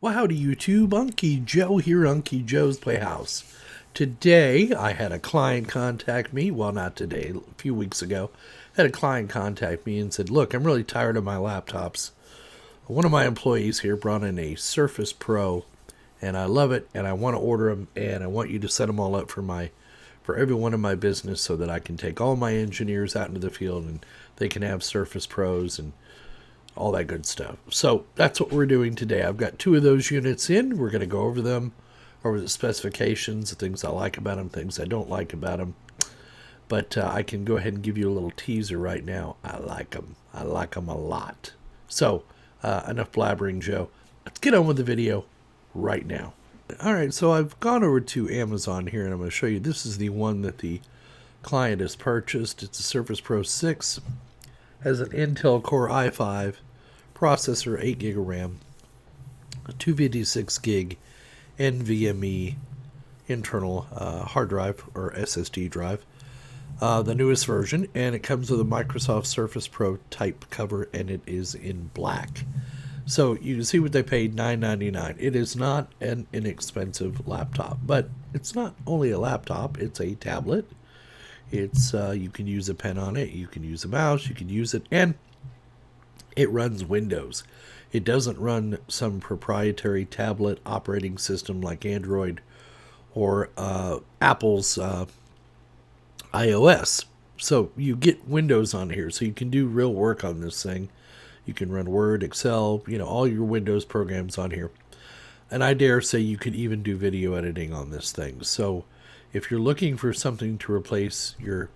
Well, howdy YouTube, Unky Joe here, Unky Joe's Playhouse. Today, I had a client contact me, well not today, a few weeks ago, had a client contact me and said, look, I'm really tired of my laptops. One of my employees here brought in a Surface Pro, and I love it, and I want to order them, and I want you to set them all up for everyone in my business so that I can take all my engineers out into the field and they can have Surface Pros and all that good stuff. So that's what we're doing today. I've got 2 of those units in. We're going to go over them, over the specifications, the things I like about them, things I don't like about them. But I can go ahead and give you a little teaser right now. I like them. I like them a lot. So enough blabbering, Joe. Let's get on with the video right now. All right, so I've gone over to Amazon here, and I'm going to show you. This is the one that the client has purchased. It's a Surface Pro 6. Has an Intel Core i5 processor, 8 gig of RAM, a 256 gig NVMe internal hard drive or SSD drive, the newest version, and it comes with a Microsoft Surface Pro type cover, and it is in black. So you can see what they paid, $9.99. It is not an inexpensive laptop, but it's not only a laptop, it's a tablet. It's you can use a pen on it, you can use a mouse, you can use it, and it runs Windows. It doesn't run some proprietary tablet operating system like Android or Apple's iOS. So you get Windows on here, so you can do real work on this thing. You can run Word, Excel, all your Windows programs on here. And I dare say you could even do video editing on this thing. So if you're looking for something to replace your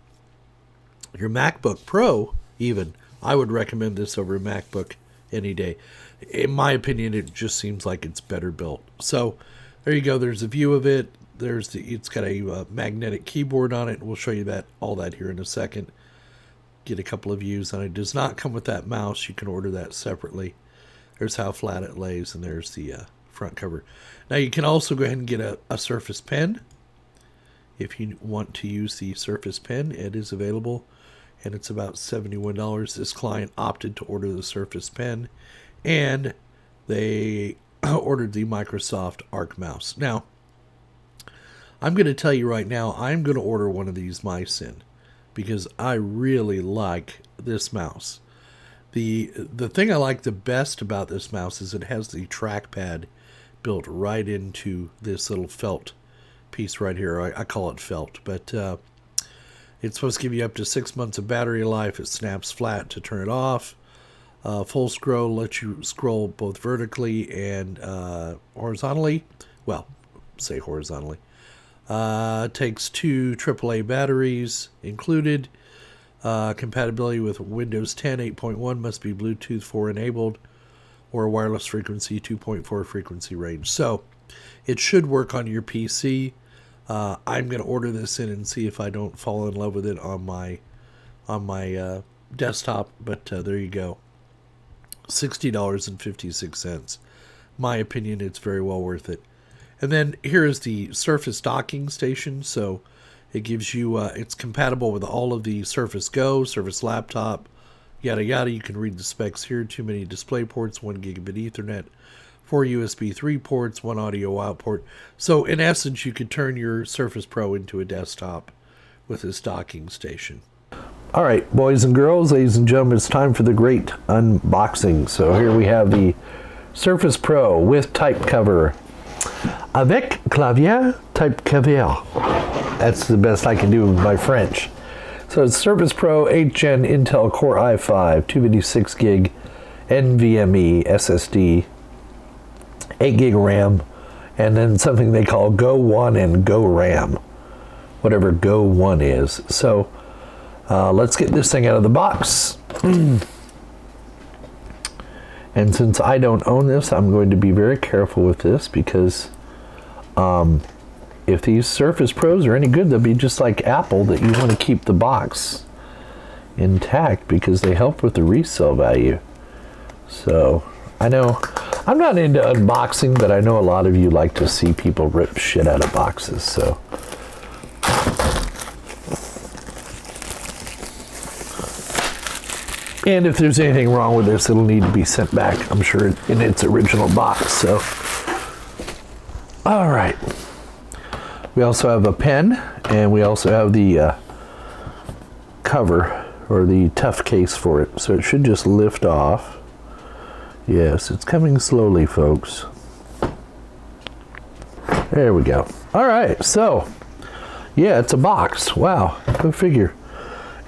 MacBook Pro, even, I would recommend this over a MacBook any day. In my opinion, it just seems like it's better built. So there you go. There's a view of it. It's got a magnetic keyboard on it. We'll show you all that here in a second. Get a couple of views on it. It does not come with that mouse. You can order that separately. There's how flat it lays, and there's the front cover. Now you can also go ahead and get a Surface Pen. If you want to use the Surface Pen, it is available, and it's about $71. This client opted to order the Surface Pen, and they ordered the Microsoft Arc mouse. Now, I'm going to tell you right now, I'm going to order one of these mice in because I really like this mouse. The thing I like the best about this mouse is it has the trackpad built right into this little felt piece right here. I call it felt, but it's supposed to give you up to 6 months of battery life. It snaps flat to turn it off. Full scroll lets you scroll both vertically and horizontally. Well, say horizontally. Takes 2 AAA batteries included. Compatibility with Windows 10 8.1 must be Bluetooth 4 enabled or wireless frequency 2.4 frequency range. So it should work on your PC. I'm going to order this in and see if I don't fall in love with it on my desktop. But there you go, $60.56. My opinion, it's very well worth it. And then here is the Surface docking station. So it gives you, it's compatible with all of the Surface Go, Surface Laptop, yada yada. You can read the specs here. 2 mini display ports, 1 gigabit Ethernet, 4 USB 3 ports, 1 audio out port. So in essence, you could turn your Surface Pro into a desktop with this docking station. All right, boys and girls, ladies and gentlemen, it's time for the great unboxing. So here we have the Surface Pro with type cover. Avec clavier type cover. That's the best I can do with my French. So it's Surface Pro 8th Gen Intel Core i5, 256 gig NVMe SSD, 8 gig of RAM, and then something they call Go 1 and Go RAM, whatever Go 1 is. So let's get this thing out of the box. And since I don't own this, I'm going to be very careful with this because if these Surface Pros are any good, they'll be just like Apple, that you want to keep the box intact because they help with the resale value. So I know I'm not into unboxing, but I know a lot of you like to see people rip shit out of boxes. So And if there's anything wrong with this, it'll need to be sent back, I'm sure, in its original box. So, all right. We also have a pen, and we also have the cover, or the tough case for it. So it should just lift off. Yes, it's coming slowly, folks. There we go. All right, so, yeah, it's a box. Wow, go figure.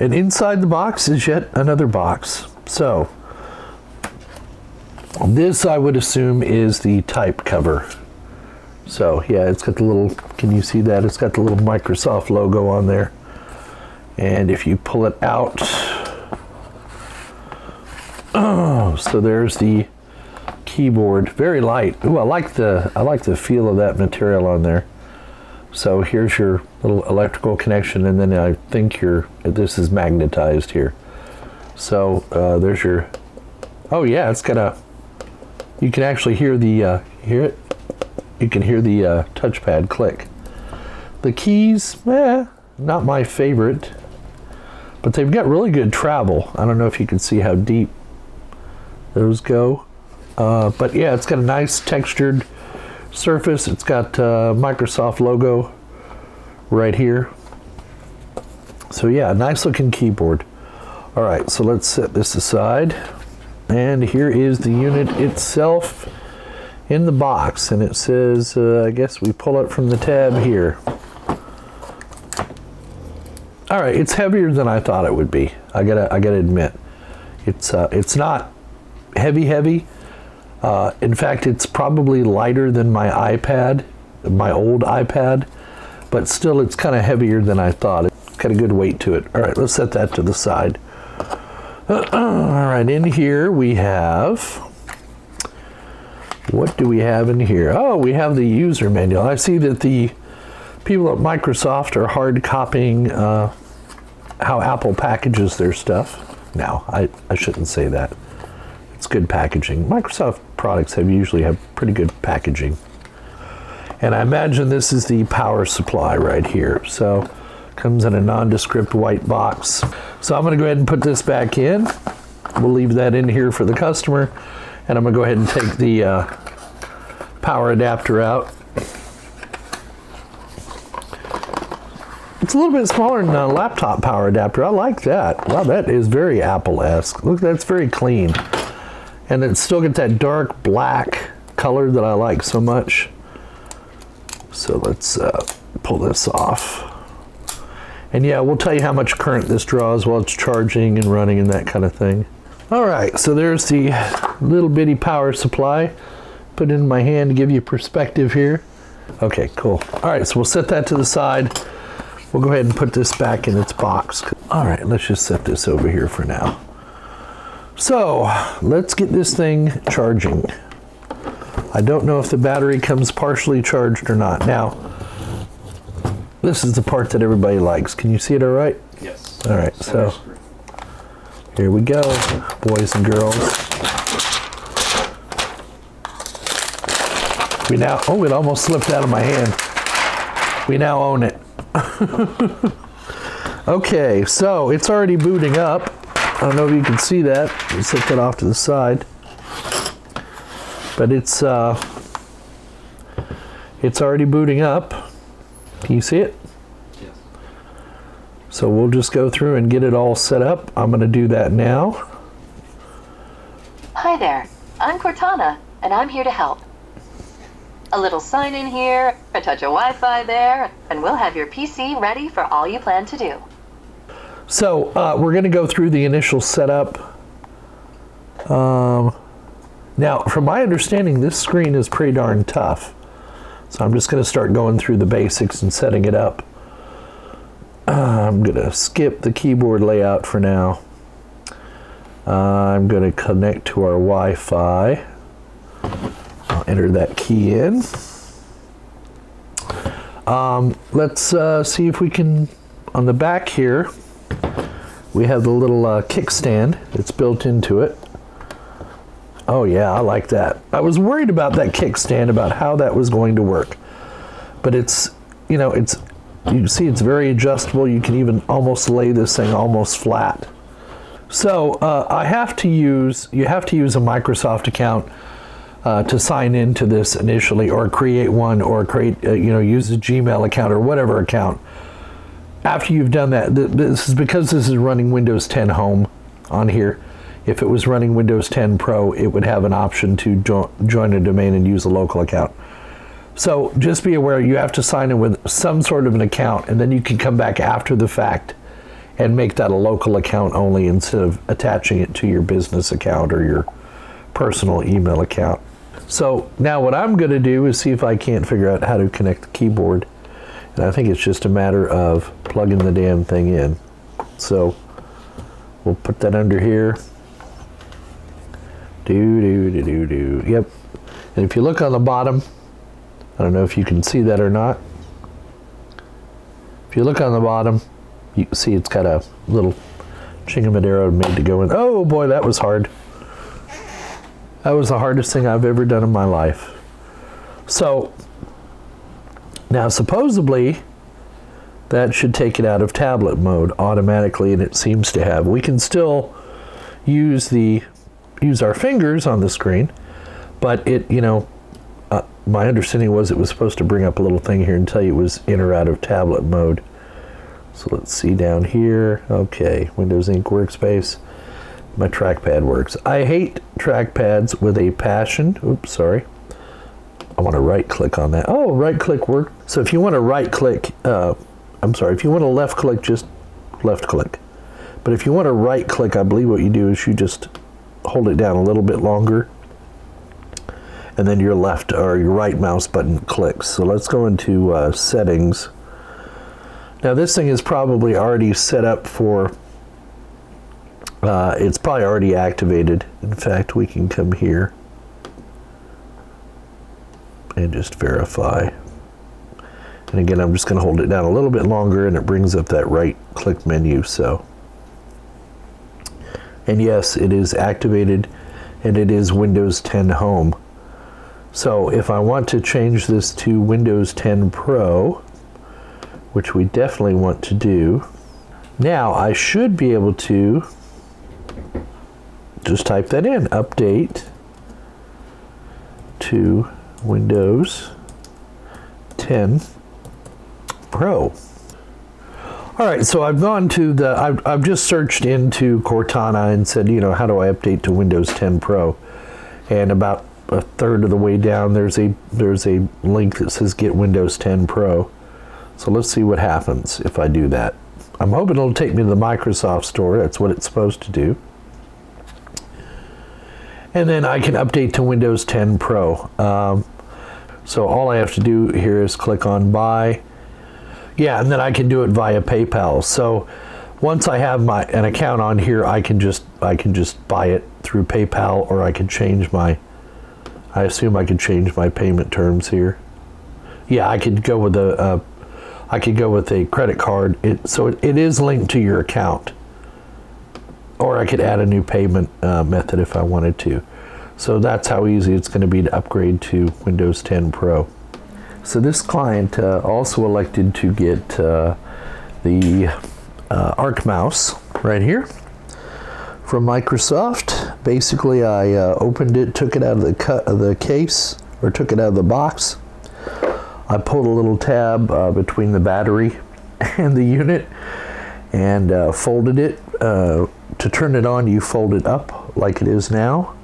And inside the box is yet another box. So, this I would assume is the type cover. So, yeah, it's got the little, can you see that? It's got the little Microsoft logo on there. And if you pull it out, oh, so there's the keyboard, very light. Ooh, I like the feel of that material on there. So here's your little electrical connection, and then I think this is magnetized here. So there's your, oh yeah, it's got a, you can actually hear the, hear it? You can hear the touchpad click. The keys, not my favorite, but they've got really good travel. I don't know if you can see how deep those go. But yeah, it's got a nice textured surface. It's got Microsoft logo right here. So yeah, nice looking keyboard. All right, so let's set this aside. And here is the unit itself in the box. And it says, I guess we pull it from the tab here. All right, it's heavier than I thought it would be. I gotta admit. It's not heavy. In fact, it's probably lighter than my iPad, my old iPad, but still it's kind of heavier than I thought. It's got a good weight to it. All right, let's set that to the side. All right, in here we have, what do we have in here? Oh, we have the user manual. I see that the people at Microsoft are hard copying how Apple packages their stuff. Now, I shouldn't say that. It's good packaging. Microsoft products usually have pretty good packaging. And I imagine this is the power supply right here. So comes in a nondescript white box. So I'm going to go ahead and put this back in. We'll leave that in here for the customer. And I'm going to go ahead and take the power adapter out. It's a little bit smaller than a laptop power adapter. I like that. Wow, that is very Apple-esque. Look, that's very clean. And it's still got that dark black color that I like so much. So let's pull this off. And yeah, we'll tell you how much current this draws while it's charging and running and that kind of thing. All right, so there's the little bitty power supply. Put it in my hand to give you perspective here. Okay, cool. All right, so we'll set that to the side. We'll go ahead and put this back in its box. All right, let's just set this over here for now. So let's get this thing charging. I don't know if the battery comes partially charged or not. Now, this is the part that everybody likes. Can you see it all right? Yes. All right, so here we go, boys and girls. We now, oh, it almost slipped out of my hand. We now own it. Okay, so it's already booting up. I don't know if you can see that. We'll set that off to the side. But it's already booting up. Can you see it? Yes. So we'll just go through and get it all set up. I'm going to do that now. Hi there, I'm Cortana, and I'm here to help. A little sign in here, a touch of Wi-Fi there, and we'll have your PC ready for all you plan to do. So we're going to go through the initial setup. Now, from my understanding, this screen is pretty darn tough. So I'm just going to start going through the basics and setting it up. I'm going to skip the keyboard layout for now. I'm going to connect to our Wi-Fi. I'll enter that key in. Let's see if we can, on the back here, we have the little kickstand that's built into it. Oh yeah, I like that. I was worried about that kickstand, about how that was going to work. But it's, you know, it's, you can see it's very adjustable. You can even almost lay this thing almost flat. So you have to use a Microsoft account to sign into this initially, or create one, or use a Gmail account or whatever account. After you've done that, this is because this is running Windows 10 Home on here. If it was running Windows 10 Pro, it would have an option to join a domain and use a local account. So just be aware, you have to sign in with some sort of an account, and then you can come back after the fact and make that a local account only, instead of attaching it to your business account or your personal email account. So now what I'm going to do is see if I can't figure out how to connect the keyboard. And I think it's just a matter of plugging the damn thing in. So we'll put that under here. Yep. And if you look on the bottom, I don't know if you can see that or not. If you look on the bottom, you can see it's got a little chingamadero made to go in. Oh boy, that was hard. That was the hardest thing I've ever done in my life. So now supposedly that should take it out of tablet mode automatically, and it seems to have. We can still use our fingers on the screen, but it, my understanding was it was supposed to bring up a little thing here and tell you it was in or out of tablet mode. So let's see down here. Okay, Windows Ink Workspace. My trackpad works. I hate trackpads with a passion. Oops, sorry. I want to right click on that. Oh, right click work. So if you want to right click, if you want to left click, just left click. But if you want to right click, I believe what you do is you just hold it down a little bit longer, and then your left or your right mouse button clicks. So let's go into settings. Now this thing is probably already set up for, it's probably already activated. In fact, we can come here and just verify. And again, I'm just going to hold it down a little bit longer, and it brings up that right click menu. So, and yes, it is activated, and it is Windows 10 Home. So if I want to change this to Windows 10 Pro, which we definitely want to do, now I should be able to just type that in, update to Windows 10 Pro. All right, so I've gone to I've just searched into Cortana and said, how do I update to Windows 10 Pro? And about a third of the way down, there's a link that says Get Windows 10 Pro. So let's see what happens if I do that. I'm hoping it'll take me to the Microsoft Store. That's what it's supposed to do. And then I can update to Windows 10 Pro. So all I have to do here is click on Buy. Yeah, and then I can do it via PayPal. So once I have an account on here, I can just buy it through PayPal, or I can change I assume I could change my payment terms here. Yeah, I could go with a credit card. So it is linked to your account. Or I could add a new payment method if I wanted to. So that's how easy it's going to be to upgrade to Windows 10 Pro. So this client also elected to get the Arc mouse right here from Microsoft. Basically, I opened it, took it out of the case, or took it out of the box. I pulled a little tab between the battery and the unit, and folded it. To turn it on, you fold it up like it is now.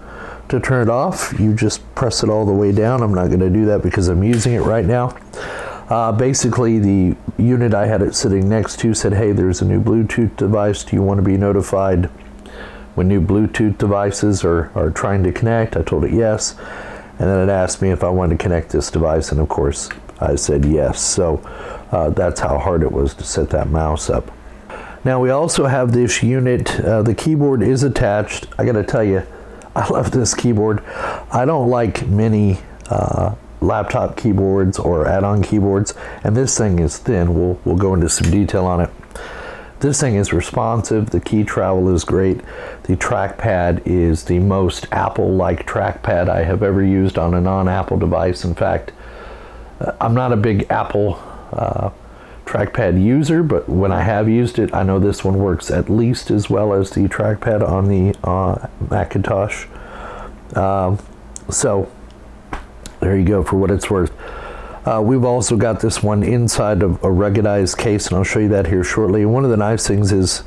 To turn it off, you just press it all the way down. I'm not going to do that because I'm using it right now. Basically, the unit I had it sitting next to said, hey, there's a new Bluetooth device. Do you want to be notified when new Bluetooth devices are trying to connect? I told it yes. And then it asked me if I wanted to connect this device. And of course, I said yes. So that's how hard it was to set that mouse up. Now we also have this unit. The keyboard is attached. I got to tell you, I love this keyboard. I don't like many laptop keyboards or add-on keyboards, and this thing is thin. We'll go into some detail on it. This thing is responsive. The key travel is great. The trackpad is the most Apple-like trackpad I have ever used on a non-Apple device. In fact, I'm not a big Apple trackpad user, but when I have used it, I know this one works at least as well as the trackpad on the Macintosh. So there you go, for what it's worth. We've also got this one inside of a ruggedized case, and I'll show you that here shortly. And one of the nice things is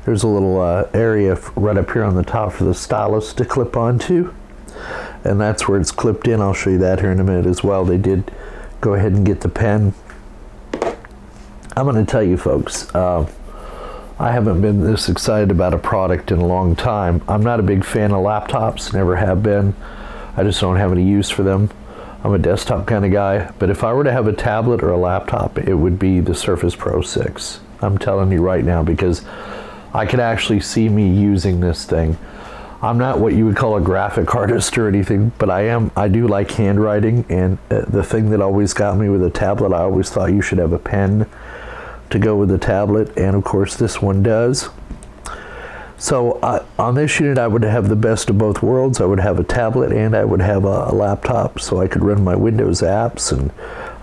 there's a little area right up here on the top for the stylus to clip onto, and that's where it's clipped in. I'll show you that here in a minute as well. They did go ahead and get the pen. I'm going to tell you folks, I haven't been this excited about a product in a long time. I'm not a big fan of laptops, never have been. I just don't have any use for them. I'm a desktop kind of guy, but if I were to have a tablet or a laptop, it would be the Surface Pro 6. I'm telling you right now, because I could actually see me using this thing. I'm not what you would call a graphic artist or anything, but I do like handwriting, and the thing that always got me with a tablet, I always thought you should have a pen to go with the tablet, and of course this one does. So on this unit, I would have the best of both worlds. I would have a tablet and I would have a laptop, so I could run my Windows apps and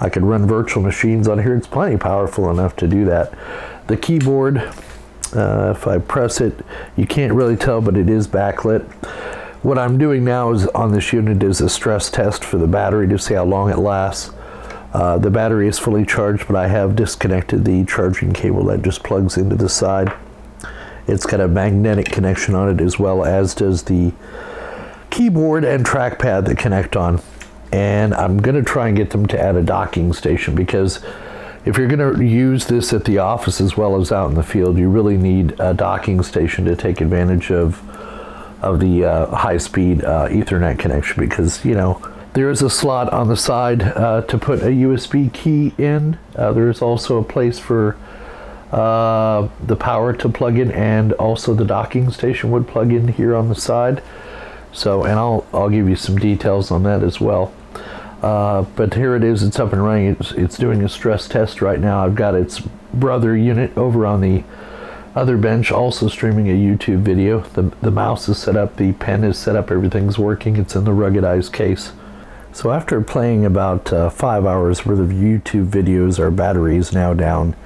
I could run virtual machines on here. It's plenty powerful enough to do that. The keyboard, if I press it, you can't really tell, but it is backlit. What I'm doing now is on this unit is a stress test for the battery to see how long it lasts. The battery is fully charged, but I have disconnected the charging cable that just plugs into the side. It's got a magnetic connection on it, as well as does the keyboard and trackpad that connect on. And I'm going to try and get them to add a docking station, because if you're going to use this at the office as well as out in the field, you really need a docking station to take advantage of the high-speed Ethernet connection, because, you know, there is a slot on the side to put a USB key in. There is also a place for the power to plug in, and also the docking station would plug in here on the side. So, and I'll give you some details on that as well. But here it is, it's up and running. It's doing a stress test right now. I've got its brother unit over on the other bench, also streaming a YouTube video. The mouse is set up, the pen is set up, everything's working. It's in the ruggedized case. So after playing about 5 hours worth of YouTube videos, our battery is now down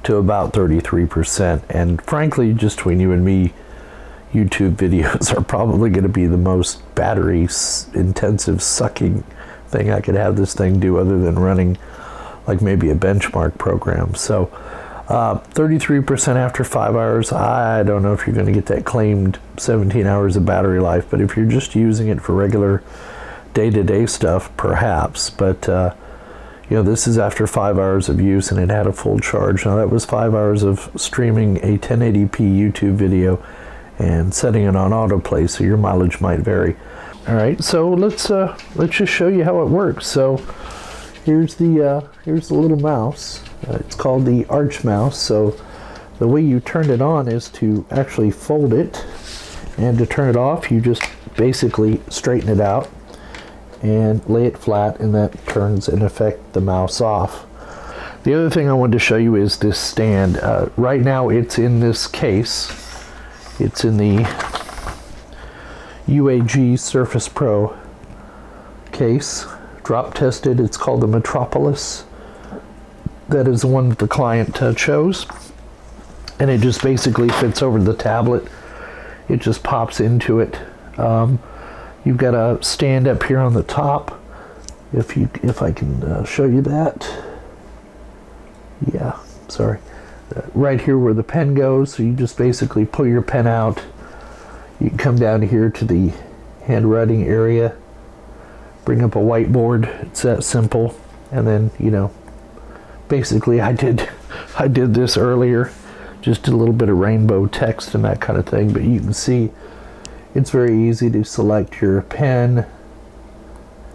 to about 33%. And frankly, just between you and me, YouTube videos are probably going to be the most battery intensive sucking thing I could have this thing do, other than running like maybe a benchmark program. So 33% after 5 hours. I don't know if you're going to get that claimed 17 hours of battery life, but if you're just using it for regular day-to-day stuff, perhaps. But you know, this is after 5 hours of use, and it had a full charge. Now that was 5 hours of streaming a 1080p YouTube video and setting it on autoplay, so your mileage might vary. All right, so let's just show you how it works. So here's the little mouse. It's called the Arch mouse. So the way you turn it on is to actually fold it, and to turn it off, you just basically straighten it out and lay it flat, and that turns, in effect, the mouse off. The other thing I wanted to show you is this stand. Right now it's in this case. It's in the UAG Surface Pro case, drop tested. It's called the Metropolis. That is the one that the client chose, and it just basically fits over the tablet. It just pops into it. You've got a stand up here on the top. If I can show you that. Yeah, sorry. Right here where the pen goes, so you just basically pull your pen out. You can come down here to the handwriting area, bring up a whiteboard. It's that simple. And then, you know, basically I did this earlier, just a little bit of rainbow text and that kind of thing, but you can see it's very easy to select your pen.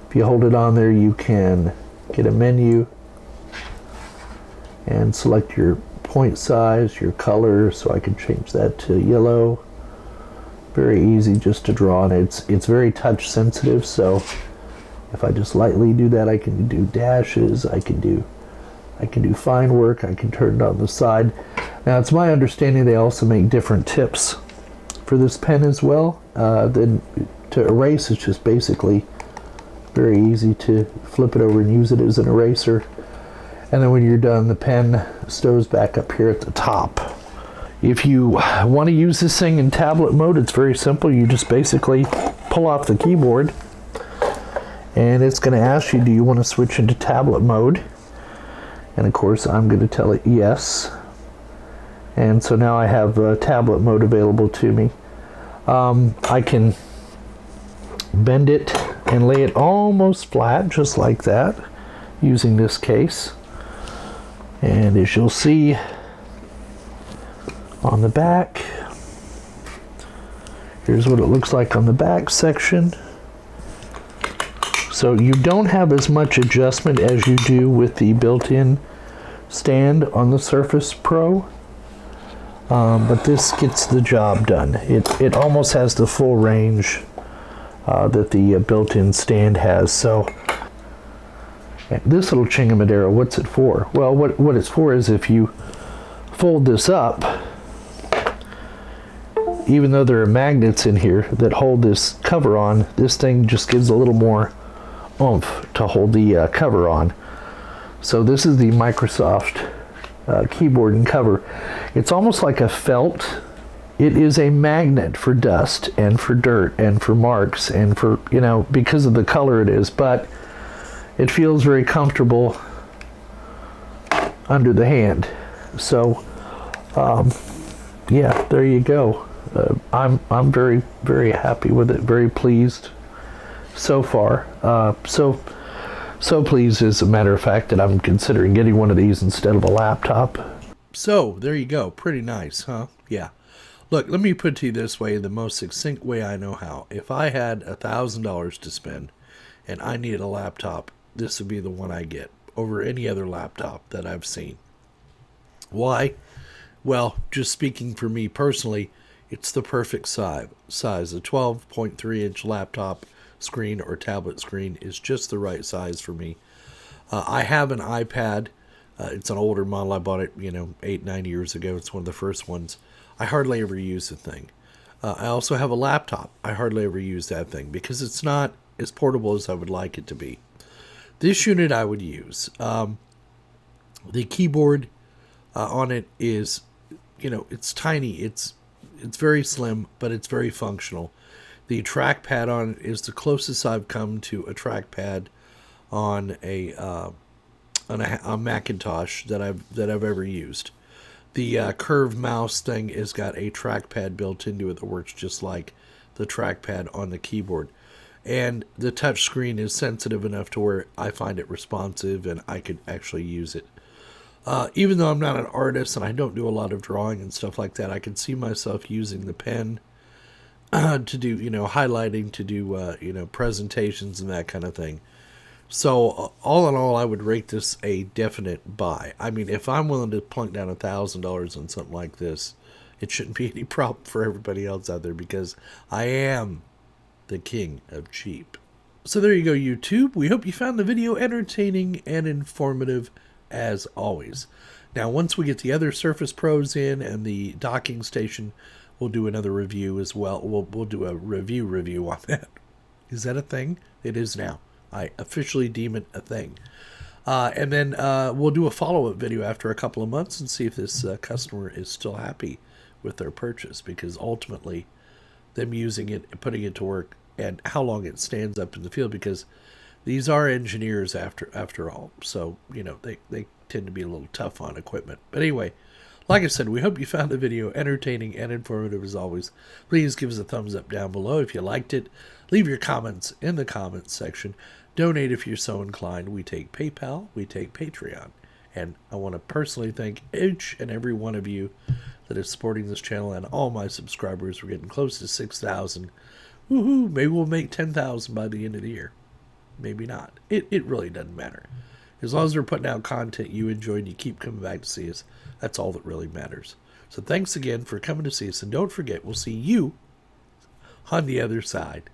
If you hold it on there, you can get a menu and select your point size, your color, so I can change that to yellow. Very easy just to draw, and it's very touch sensitive, so if I just lightly do that, I can do dashes, I can do fine work, I can turn it on the side. Now it's my understanding they also make different tips for this pen as well. Then to erase, it's just basically very easy to flip it over and use it as an eraser. And then when you're done, the pen stows back up here at the top. If you want to use this thing in tablet mode, it's very simple. You just basically pull off the keyboard, and it's going to ask you, do you want to switch into tablet mode? And of course, I'm going to tell it yes. And so now I have tablet mode available to me. I can bend it and lay it almost flat, just like that, using this case. And as you'll see on the back, here's what it looks like on the back section. So you don't have as much adjustment as you do with the built-in stand on the Surface Pro, but this gets the job done. It almost has the full range that the built-in stand has. So this little chingamadera, what's it for? Well, what it's for is if you fold this up, even though there are magnets in here that hold this cover on, this thing just gives a little more oomph to hold the cover on. So this is the Microsoft keyboard and cover. It's almost like a felt. It is a magnet for dust and for dirt and for marks and for, you know, because of the color it is, but it feels very comfortable under the hand. So yeah, there you go. I'm very, very happy with it, very pleased so far. So pleased, as a matter of fact, that I'm considering getting one of these instead of a laptop. So there you go. Pretty nice, huh? Yeah. Look, let me put it to you this way, the most succinct way I know how. If I had $1,000 to spend and I needed a laptop, this would be the one I get over any other laptop that I've seen. Why? Well, just speaking for me personally, it's the perfect size. A 12.3-inch laptop screen or tablet screen is just the right size for me. I have an iPad. It's an older model. I bought it, 8-9 years ago. It's one of the first ones. I hardly ever use the thing. I also have a laptop. I hardly ever use that thing because it's not as portable as I would like it to be. This unit I would use. The keyboard on it is, it's tiny. It's very slim, but it's very functional. The trackpad on it is the closest I've come to a trackpad on a Macintosh that I've ever used. The curved mouse thing has got a trackpad built into it that works just like the trackpad on the keyboard. And the touch screen is sensitive enough to where I find it responsive and I could actually use it. Even though I'm not an artist and I don't do a lot of drawing and stuff like that, I can see myself using the pen to do, highlighting, to do, presentations and that kind of thing. So all in all, I would rate this a definite buy. I mean, if I'm willing to plunk down $1,000 on something like this, it shouldn't be any problem for everybody else out there because I am the king of cheap. So there you go, YouTube. We hope you found the video entertaining and informative as always. Now, once we get the other Surface Pros in and the docking station, we'll do another review as well. We'll do a review on that. Is that a thing? It is now. I officially deem it a thing. And then we'll do a follow-up video after a couple of months and see if this customer is still happy with their purchase, because ultimately them using it and putting it to work and how long it stands up in the field, because these are engineers after all. So, they tend to be a little tough on equipment. But anyway, like I said, we hope you found the video entertaining and informative as always. Please give us a thumbs up down below if you liked it. Leave your comments in the comments section. Donate if you're so inclined. We take PayPal. We take Patreon. And I want to personally thank each and every one of you that is supporting this channel and all my subscribers. We're getting close to 6,000. Woohoo! Maybe we'll make 10,000 by the end of the year. Maybe not. It really doesn't matter. As long as we're putting out content you enjoy and you keep coming back to see us, that's all that really matters. So thanks again for coming to see us. And don't forget, we'll see you on the other side.